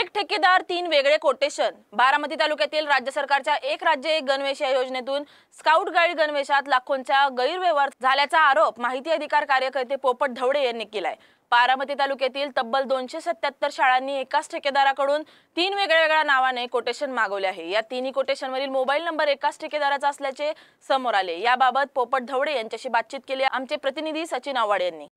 एक ठेकेदार तीन वेगळे कोटेशन। बारामती तालुक्यातील राज्य सरकारच्या एक राज्य एक गणवेश या योजनेतून स्काउट गाईड गणवेशात लाखोंचा गैरव्यवहार झाल्याचा आरोप माहिती अधिकार कार्यकर्ते पोपट धवडे यांनी केलाय। बारामती तालुक्यातील तब्बल 277 शाळांनी एकाच ठेकेदाराकडून तीन वेगवेगळ्या नावाने कोटेशन मागवले आहे। या तिन्ही कोटेशनवरील मोबाईल नंबर एकाच ठेकेदाराचा असल्याचे समोर आले। याबाबत पोपट धवडे यांच्याशी बातचीत केली आमचे प्रतिनिधी सचिन आव्हाड यांनी।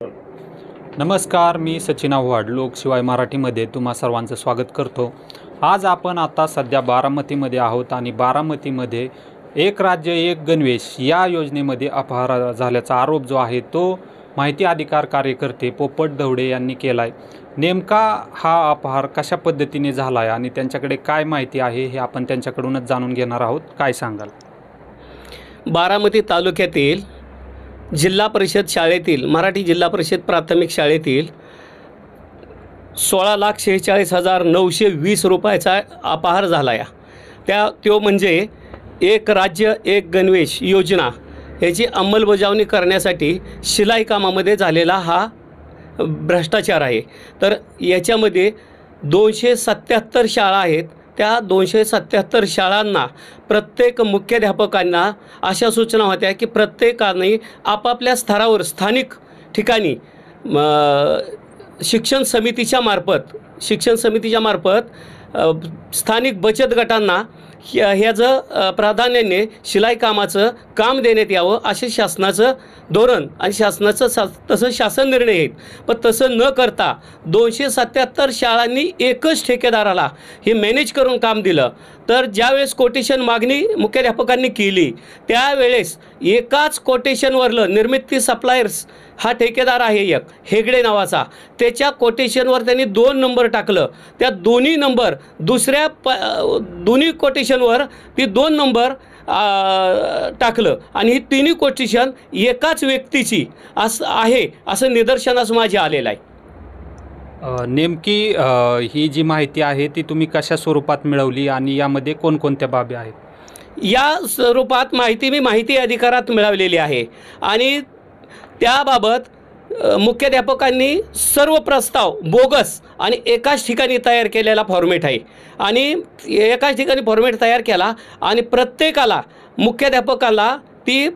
नमस्कार, मी सचिन आव्हाड, लोकशिवाय मराठीमध्ये तुम्हा सर्वांचं स्वागत करतो। आज आपण आता सध्या बारामतीमध्ये आहोत आणि बारामतीमध्ये एक राज्य एक गणवेश या योजनेमध्ये अपहार झाल्याचा आरोप जो आहे तो माहिती अधिकार कार्यकर्ते पोपट धवडे यांनी केला आहे। नेमका हा अपहार कशा पद्धतीने झाला आहे आणि त्यांच्याकडे काय माहिती आहे हे आपण त्यांच्याकडूनच जाणून घेणार आहोत। काय सांगाल? बारामती तालुक्यातील जिल्हा परिषद शाळेतील मराठी जिल्हा परिषद प्राथमिक शाळेतील 16,46,920 रुपयाचा अपहार झाला आहे। तो म्हणजे एक राज्य एक गणवेश योजना याची अंमलबजावणी करण्यासाठी शिलाई कामामध्ये झालेला हा भ्रष्टाचार आहे। तर याच्यामध्ये 277 शाळा आहेत। त्या 277 शाळांना प्रत्येक मुख्याध्यापकांना अशा सूचना होत्या की प्रत्येकाने आपापल्या स्तरावर स्थानिक ठिकाणी शिक्षण समितीच्या मार्फत स्थानिक बचत गटांना ह्याचं प्राधान्याने शिलाई कामाचं काम देण्यात यावं असे शासनाचं धोरण आणि तसं शासन निर्णय आहेत। पण तसं न करता 277 शाळांनी एकच ठेकेदाराला हे मॅनेज करून काम दिलं। तर ज्यावेळेस कोटेशन मागणी मुख्याध्यापकांनी केली त्यावेळेस एकाच कोटेशनवरलं निर्मिती सप्लायर्स हा ठेकेदार आहे एक हेगडे नावाचा, त्याच्या कोटेशनवर त्यांनी 2 नंबर टाकलं। त्या दोन्ही कोटेशनवर ती 2 नंबर टाकलं आणि ही तिन्ही कोटेशन एकाच व्यक्तीची असं निदर्शनास माझे आलेलं आहे। नेमकी ही जी माहिती आहे ती तुम्ही कशा स्वरूपात मिळवली आणि यामध्ये कोणकोणत्या बाबी आहेत? या स्वरूपात मी माहिती अधिकारात मिळवलेली आहे आणि त्याबाबत मुख्याध्यापकांनी सर्व प्रस्ताव बोगस आणि एकाच ठिकाणी तयार केलेला फॉर्मेट आहे आणि एकाच ठिकाणी फॉर्मेट तयार केला आणि प्रत्येकाला मुख्याध्यापकाला ती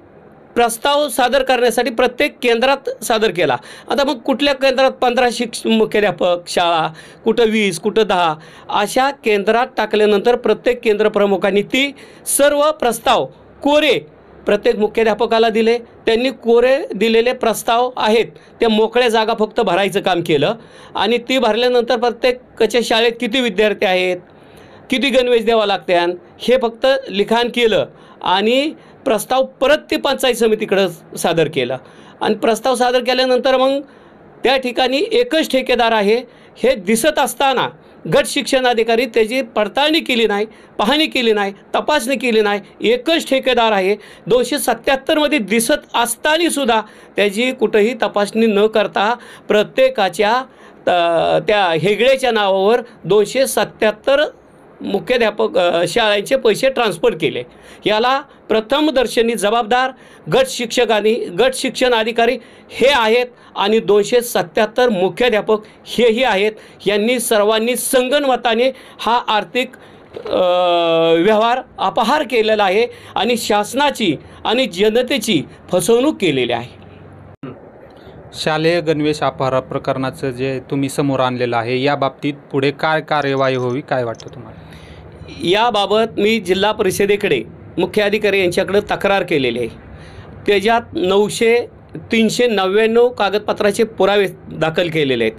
प्रस्ताव सादर करण्यासाठी प्रत्येक केंद्रात सादर केला। आता मग कुठल्या केंद्रात 15 मुख्याध्यापक शाळा, कुठं 20, कुठं 10 अशा केंद्रात टाकल्यानंतर प्रत्येक केंद्र प्रमुखांनी ती सर्व प्रस्ताव कोरे प्रत्येक मुख्याध्यापकाला दिले। त्यांनी कोरे दिलेले प्रस्ताव आहेत त्या मोकळ्या जागा फक्त भरायचं काम केलं आणि ती भरल्यानंतर प्रत्येकाच्या शाळेत किती विद्यार्थी आहेत, किती गणवेश द्यावा लागतात हे फक्त लिखाण केलं आणि प्रस्ताव परत ते पंचायत समितीकडे सादर केलं आणि प्रस्ताव सादर केल्यानंतर मग त्या ठिकाणी एकच ठेकेदार आहे हे दिसत असताना गट शिक्षण अधिकारी त्याची पडताळणी केली नाही, पाहणी केली नाही, तपासणी केली नाही। एकच ठेकेदार आहे 277 दिसत असताना सुद्धा त्याची कुठंही तपासणी न करता प्रत्येकाच्या त्या हेगडेच्या नावावर 277 मुख्याध्यापक शाळांचे पैसे ट्रान्सफर केले। याला प्रथमदर्शनी जबाबदार गट शिक्षण अधिकारी हे आहेत आणि 277 मुख्याध्यापक हेही आहेत। यांनी सर्वांनी संगनमताने हा आर्थिक व्यवहार अपहार केलेला आहे आणि शासनाची आणि जनतेची फसवणूक केलेली आहे। शालेय गणवेश अपहार प्रकरणाचं जे तुम्ही समोर आणलेलं आहे या बाबतीत पुढे काय कार्यवाही होवी काय वाटतं तुम्हाला? याबाबत मी जिल्हा परिषदेकडे मुख्याधिकारी यांच्याकडे तक्रार केलेली आहे। त्याच्यात 399 कागदपत्राचे पुरावे दाखल केलेले आहेत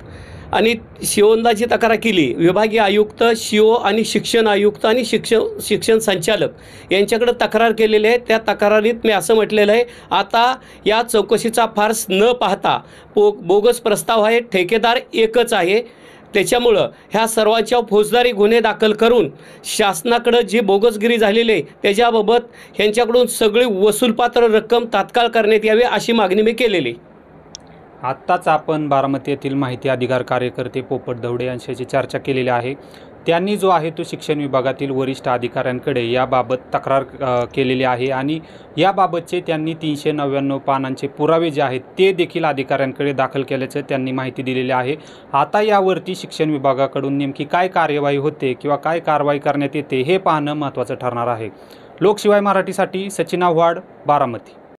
आणि शिवंदाची तक्रार केली। विभागीय आयुक्त, शिओ आणि शिक्षण आयुक्त आणि शिक्षण संचालक यांच्याकडे तक्रार केलेली आहे। त्या तक्रारीत मी असं म्हटलेलं आहे, आता या चौकशीचा फार्स न पाहता बोगस प्रस्ताव आहे, ठेकेदार एकच आहे, त्याच्यामुळं ह्या सर्वांच्या फौजदारी गुन्हे दाखल करून शासनाकडं जी बोगसगिरी झालेली आहे त्याच्याबाबत ह्यांच्याकडून सगळी वसूलपात्र रक्कम तात्काळ करण्यात यावी अशी मागणी मी केलेली। आत्ताच आपण बारामती येथील माहिती अधिकार कार्यकर्ते पोपट धवडे यांच्याशी चर्चा केलेली आहे। त्यांनी जो आहे तो शिक्षण विभागातील वरिष्ठ अधिकाऱ्यांकडे याबाबत तक्रार केलेली आहे आणि याबाबतचे त्यांनी 399 पानांचे पुरावे जे आहेत ते देखील अधिकाऱ्यांकडे दाखल केल्याचं त्यांनी माहिती दिलेली आहे. आता यावरती शिक्षण विभागाकडून नेमकी काय कार्यवाही होते किंवा काय कारवाई करण्यात येते हे पाहणं महत्त्वाचं ठरणार आहे. लोकशिवाय मराठीसाठी सचिन आव्हाड, बारामती.